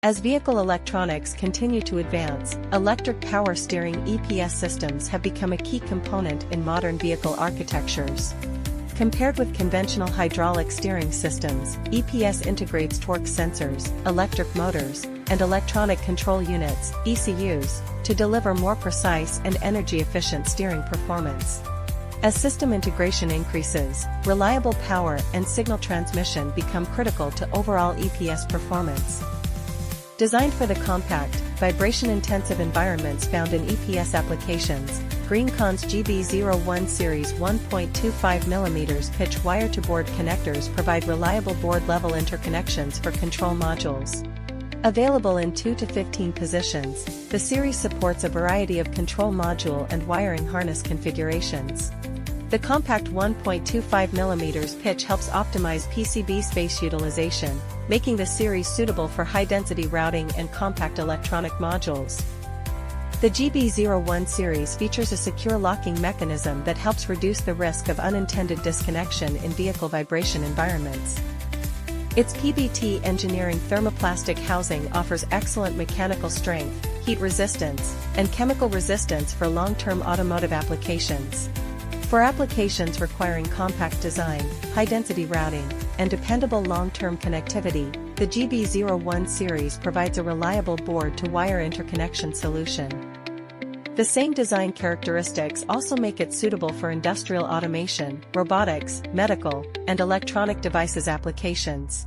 As vehicle electronics continue to advance, electric power steering (EPS) systems have become a key component in modern vehicle architectures. Compared with conventional hydraulic steering systems, EPS integrates torque sensors, electric motors, and electronic control units (ECUs) to deliver more precise and energy-efficient steering performance. As system integration increases, reliable power and signal transmission become critical to overall EPS performance. Designed for the compact, vibration-intensive environments found in EPS applications, Greenconn's GB01 Series 1.25mm pitch wire-to-board connectors provide reliable board-level interconnections for control modules. Available in 2 to 15 positions, the series supports a variety of control module and wiring harness configurations. The compact 1.25mm pitch helps optimize PCB space utilization, making the series suitable for high-density routing and compact electronic modules. The GB01 series features a secure locking mechanism that helps reduce the risk of unintended disconnection in vehicle vibration environments. Its PBT engineering thermoplastic housing offers excellent mechanical strength, heat resistance, and chemical resistance for long-term automotive applications. For applications requiring compact design, high-density routing, and dependable long-term connectivity, the GB01 series provides a reliable board-to-wire interconnection solution. The same design characteristics also make it suitable for industrial automation, robotics, medical, and electronic devices applications.